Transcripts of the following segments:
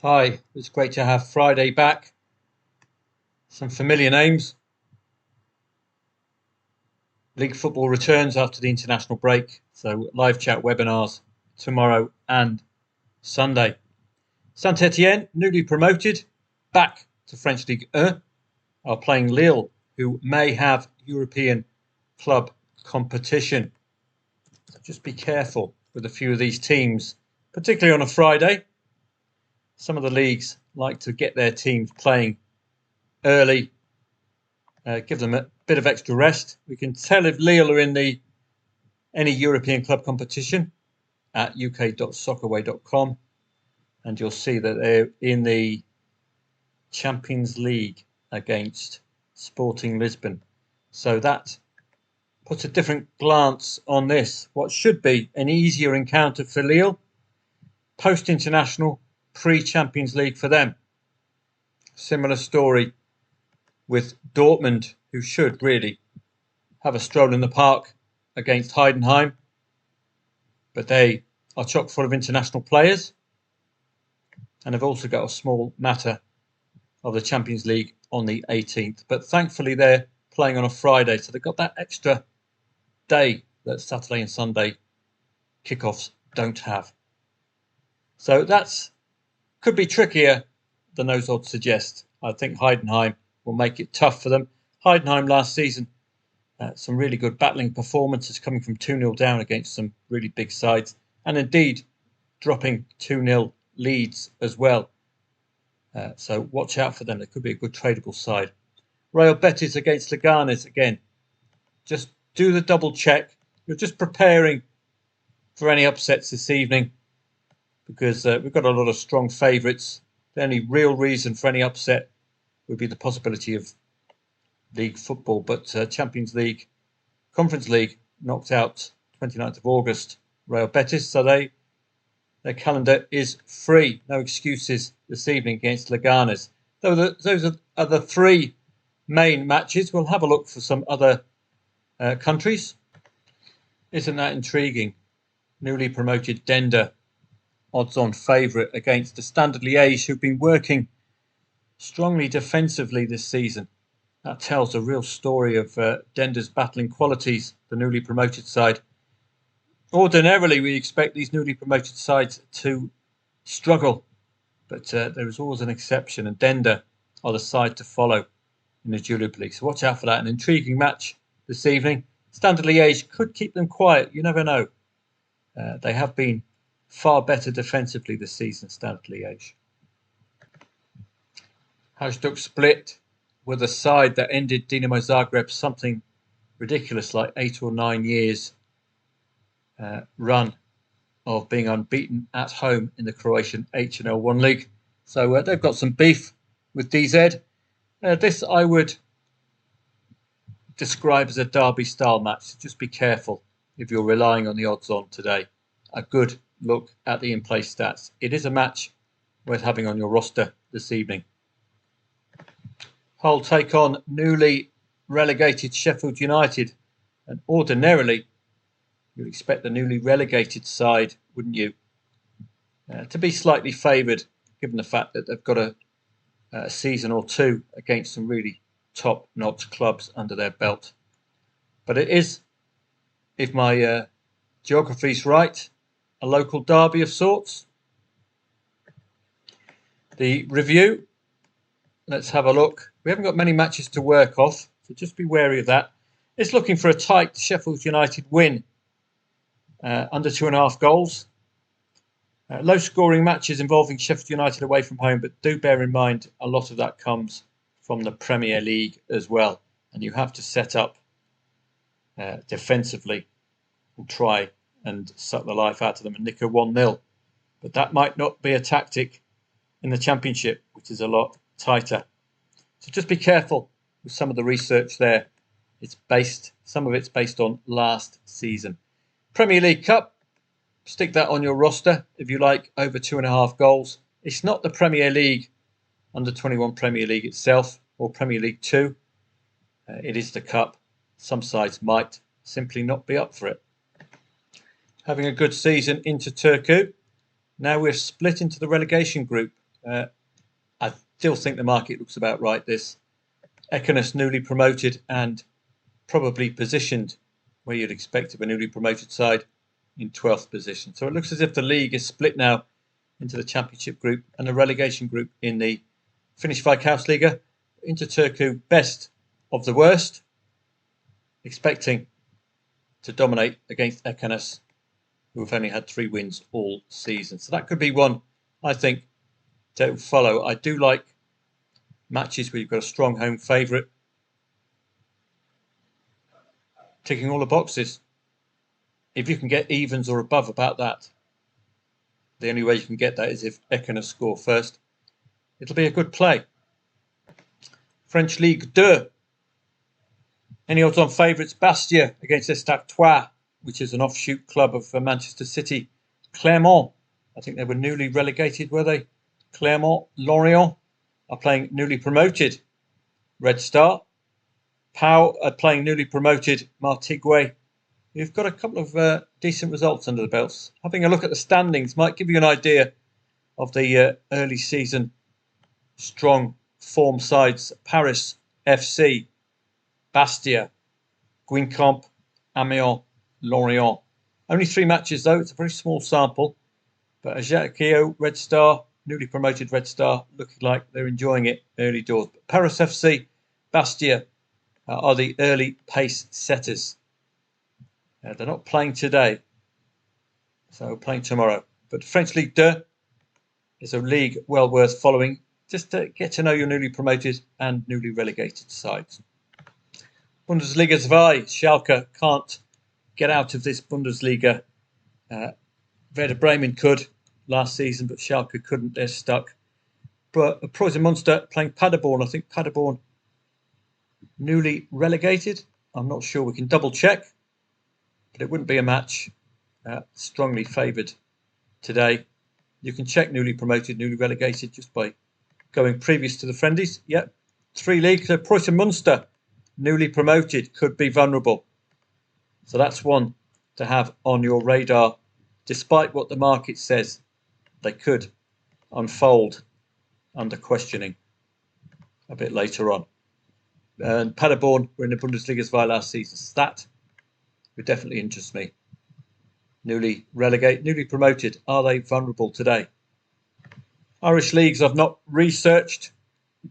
Hi, it's great to have Friday back. Some familiar names. League football returns after the international break, so live chat webinars tomorrow and Sunday. Saint Etienne, newly promoted, back to French Ligue 1, are playing Lille, who may have European club competition. So just be careful with a few of these teams, particularly on a Friday. Some of the leagues like to get their teams playing early, give them a bit of extra rest. We can tell if Lille are in any European club competition at uk.soccerway.com, and you'll see that they're in the Champions League against Sporting Lisbon. So that puts a different glance on this. What should be an easier encounter for Lille, post-international, pre-Champions League for them. Similar story with Dortmund, who should really have a stroll in the park against Heidenheim, but they are chock full of international players and have also got a small matter of the Champions League on the 18th. But thankfully they're playing on a Friday, so they've got that extra day that Saturday and Sunday kickoffs don't have. So that's could be trickier than those odds suggest. I think Heidenheim will make it tough for them. Heidenheim last season, some really good battling performances coming from 2-0 down against some really big sides, and indeed dropping 2-0 leads as well. So watch out for them. They could be a good tradable side. Real Betis against Leganes again. Just do the double check. You're just preparing for any upsets this evening because we've got a lot of strong favourites. The only real reason for any upset would be the possibility of league football, but Champions League, Conference League knocked out 29th of August Real Betis, so their calendar is free. No excuses this evening against Leganes. Those are the three main matches. We'll have a look for some other countries. Isn't that intriguing? Newly promoted Dender, odds-on favourite against the Standard Liège, who've been working strongly defensively this season. That tells a real story of Dender's battling qualities, the newly promoted side. Ordinarily, we expect these newly promoted sides to struggle, but there is always an exception, and Dender are the side to follow in the Julep League. So watch out for that. An intriguing match this evening. Standard Liège could keep them quiet. You never know. They have been far better defensively this season, Standard Liège. Hajduk Split with a side that ended Dinamo Zagreb something ridiculous like 8 or 9 years run of being unbeaten at home in the Croatian HNL1 League. So they've got some beef with DZ. This I would describe as a derby-style match. So just be careful if you're relying on the odds-on today. A good look at the in-play stats. It is a match worth having on your roster this evening. Hull take on newly relegated Sheffield United, and ordinarily you'd expect the newly relegated side, wouldn't you, to be slightly favoured, given the fact that they've got a season or two against some really top-notch clubs under their belt. But it is, if my geography's right, a local derby of sorts. The review, let's have a look. We haven't got many matches to work off, so just be wary of that. It's looking for a tight Sheffield United win, under 2.5 goals. Low-scoring matches involving Sheffield United away from home, but do bear in mind a lot of that comes from the Premier League as well, and you have to set up defensively and try and suck the life out of them and nick a 1-0. But that might not be a tactic in the Championship, which is a lot tighter. So just be careful with some of the research there. Some of it's based on last season. Premier League Cup, stick that on your roster if you like over 2.5 goals. It's not the Premier League, under 21 Premier League itself, or Premier League 2. It is the Cup. Some sides might simply not be up for it. Having a good season into Turku. Now we're split into the relegation group. I still think the market looks about right. This Ekenes newly promoted and probably positioned where you'd expect of a newly promoted side in 12th position. So it looks as if the league is split now into the Championship group and the relegation group in the Finnish Veikkausliiga. Interturku, best of the worst, expecting to dominate against Ekenes, who have only had 3 wins all season. So that could be one, I think, to follow. I do like matches where you've got a strong home favourite, ticking all the boxes. If you can get evens or above about that, the only way you can get that is if Ekenes score first. It'll be a good play. French Ligue 2. Any odds on favourites? Bastia against Stade Troyes, which is an offshoot club of Manchester City. Clermont, I think they were newly relegated, were they? Clermont, Lorient are playing newly promoted Red Star. Pau are playing newly promoted Martigues. You've got a couple of decent results under the belts. Having a look at the standings might give you an idea of the early season strong form sides. Paris FC, Bastia, Guingamp, Amiens, Lorient. Only 3 matches though, it's a very small sample. But Ajaccio, Red Star, newly promoted Red Star, looking like they're enjoying it early doors. But Paris FC, Bastia are the early pace setters. They're not playing today, so playing tomorrow. But French Ligue 2 is a league well worth following, just to get to know your newly promoted and newly relegated sides. Bundesliga 2, Schalke can't get out of this Bundesliga. Werder Bremen could last season, but Schalke couldn't. They're stuck. But Preußen Munster playing Paderborn. I think Paderborn newly relegated. I'm not sure. We can double check. But it wouldn't be a match strongly favoured today. You can check newly promoted, newly relegated just by going previous to the friendlies. Yep, 3 leagues. Preußen Munster, newly promoted, could be vulnerable. So that's one to have on your radar. Despite what the market says, they could unfold under questioning a bit later on. And Paderborn were in the Bundesliga 2 last season. So that would definitely interest me. Newly promoted. Are they vulnerable today? Irish leagues I've not researched.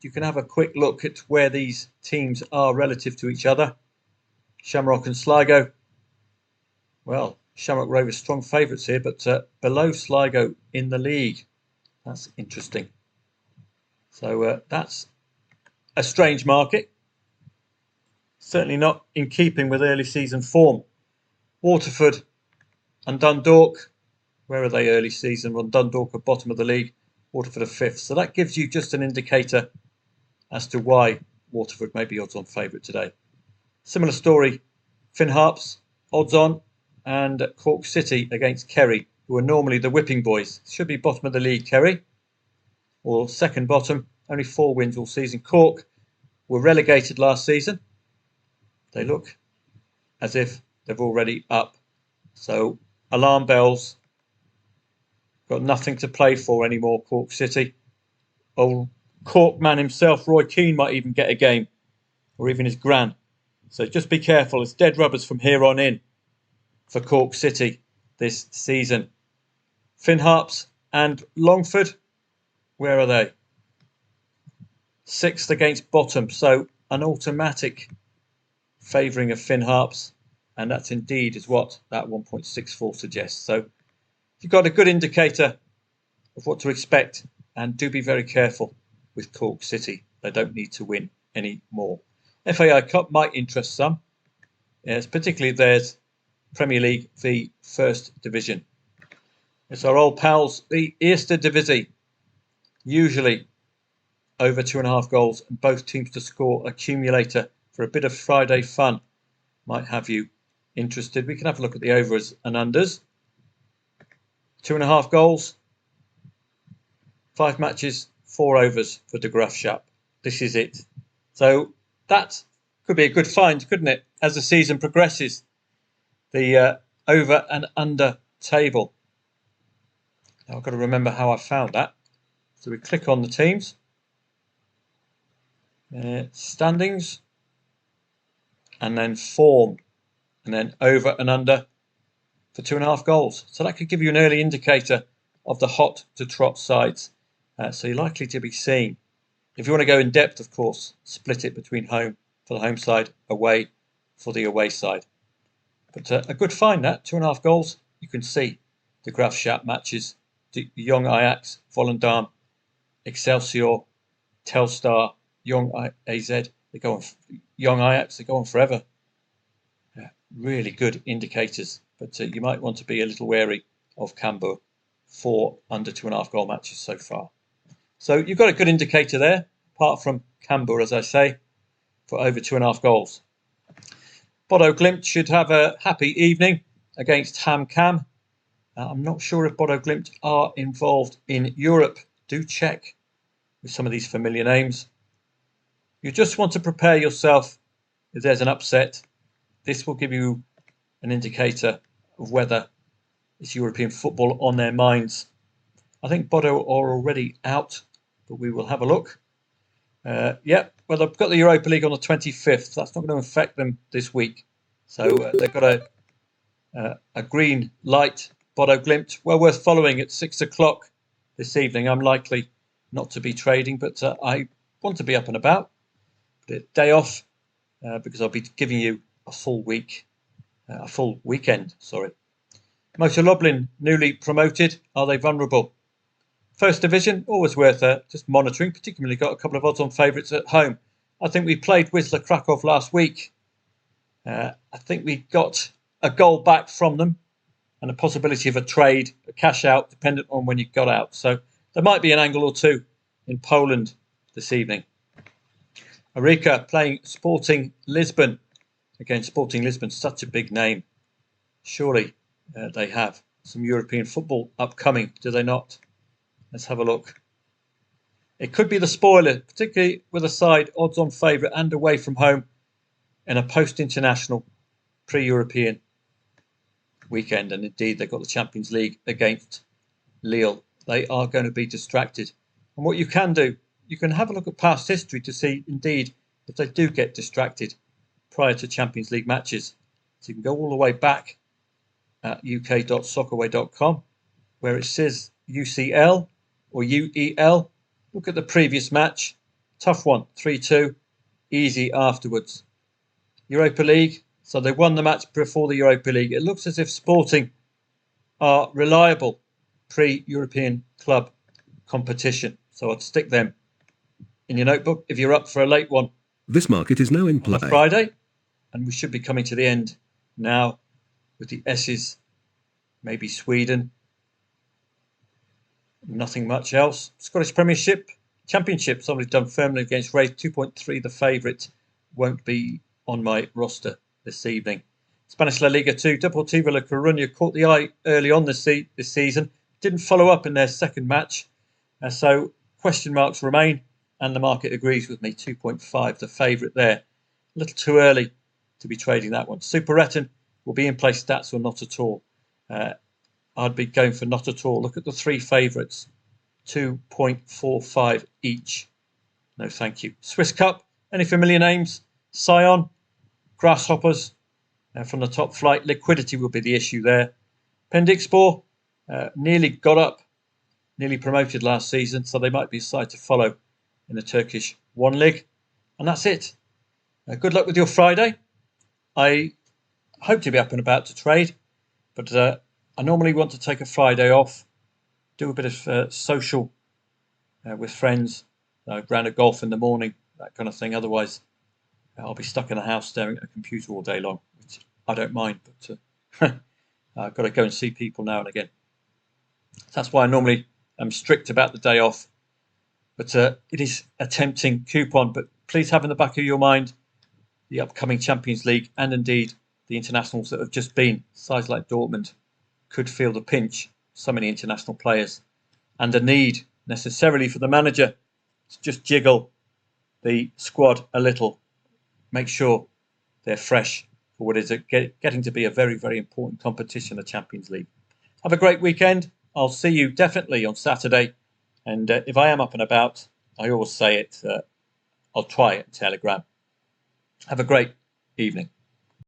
You can have a quick look at where these teams are relative to each other. Shamrock and Sligo. Well, Shamrock Rovers strong favourites here, but below Sligo in the league. That's interesting. So that's a strange market. Certainly not in keeping with early season form. Waterford and Dundalk. Where are they early season? Well, Dundalk are bottom of the league. Waterford are 5th. So that gives you just an indicator as to why Waterford may be odds on favourite today. Similar story. Finn Harps, odds on. And Cork City against Kerry, who are normally the whipping boys. Should be bottom of the league, Kerry. Or second bottom. Only 4 wins all season. Cork were relegated last season. They look as if they're already up. So alarm bells. Got nothing to play for anymore, Cork City. Old Cork man himself, Roy Keane, might even get a game. Or even his gran. So just be careful. It's dead rubbers from here on in for Cork City this season. Finn Harps and Longford, where are they? 6th against bottom. So an automatic favouring of Finn Harps. And that's indeed is what that 1.64 suggests. So you've got a good indicator of what to expect. And do be very careful with Cork City. They don't need to win any more. FAI Cup might interest some. Yes, particularly if there's Premier League v First Division. It's our old pals, the Eerste Divisie. Usually over 2.5 goals and both teams to score accumulator for a bit of Friday fun. Might have you interested. We can have a look at the overs and unders. 2.5 goals. 5 matches, 4 overs for De Graafschap. This is it. So that could be a good find, couldn't it? As the season progresses. The over and under table. Now I've got to remember how I found that. So we click on the teams, standings, and then form, and then over and under for 2.5 goals. So that could give you an early indicator of the hot to trot sides. So you're likely to be seeing. If you want to go in depth, of course, split it between home for the home side, away for the away side. But a good find that, 2.5 goals. You can see the Graafschap matches, the Young Ajax, Volendam, Excelsior, Telstar, Young AZ. They go on. Young Ajax, they go on forever. Really good indicators, but you might want to be a little wary of Cambuur for under 2.5 goal matches so far. So you've got a good indicator there, apart from Cambuur, as I say, for over 2.5 goals. Bodo Glimt should have a happy evening against HamKam. I'm not sure if Bodo Glimt are involved in Europe. Do check with some of these familiar names. You just want to prepare yourself if there's an upset. This will give you an indicator of whether it's European football on their minds. I think Bodo are already out, but we will have a look. Well, they've got the Europa League on the 25th. That's not going to affect them this week. So they've got a green light. Bodo Glimt, well worth following at 6 o'clock this evening. I'm likely not to be trading, but I want to be up and about. Day off because I'll be giving you a full weekend. Motor Lublin, newly promoted. Are they vulnerable? First Division, always worth just monitoring, particularly got a couple of odds-on favourites at home. I think we played Wisla Krakow last week. I think we got a goal back from them and a possibility of a trade, a cash out, dependent on when you got out. So there might be an angle or two in Poland this evening. Arica playing Sporting Lisbon. Again, Sporting Lisbon, such a big name. Surely they have some European football upcoming, do they not? Let's have a look. It could be the spoiler, particularly with a side odds-on favourite and away from home in a post-international, pre-European weekend. And indeed, they've got the Champions League against Lille. They are going to be distracted. And what you can do, you can have a look at past history to see, indeed, if they do get distracted prior to Champions League matches. So you can go all the way back at uk.soccerway.com where it says UCL or UEL. Look at the previous match. Tough one, 3-2. Easy afterwards. Europa League. So they won the match before the Europa League. It looks as if Sporting are reliable pre-European club competition. So I'd stick them in your notebook if you're up for a late one. This market is now in play. On a Friday. And we should be coming to the end now with the S's. Maybe Sweden. Nothing much else. Scottish Premiership, Championship, somebody's done firmly against Raith. 2.3, the favourite, won't be on my roster this evening. Spanish La Liga 2, Deportivo La Coruña caught the eye early on this season. Didn't follow up in their second match. So question marks remain, and the market agrees with me. 2.5, the favourite there. A little too early to be trading that one. Super Etten will be in place stats or not at all. I'd be going for not at all. Look at the three favourites, 2.45 each. No, thank you. Swiss Cup, any familiar names? Sion, Grasshoppers from the top flight. Liquidity will be the issue there. Pendikspor nearly got up, nearly promoted last season, so they might be a side to follow in the Turkish One League. And that's it. Good luck with your Friday. I hope to be up and about to trade, but I normally want to take a Friday off, do a bit of social with friends, round of golf in the morning, that kind of thing. Otherwise, I'll be stuck in the house staring at a computer all day long, which I don't mind, but I've got to go and see people now and again. That's why I normally am strict about the day off. But it is a tempting coupon. But please have in the back of your mind the upcoming Champions League and indeed the internationals that have just been. Sides like Dortmund could feel the pinch. So many international players. And a need necessarily for the manager to just jiggle the squad a little. Make sure they're fresh for what is getting to be a very, very important competition, the Champions League. Have a great weekend. I'll see you definitely on Saturday. And if I am up and about, I always say it. I'll try it on Telegram. Have a great evening.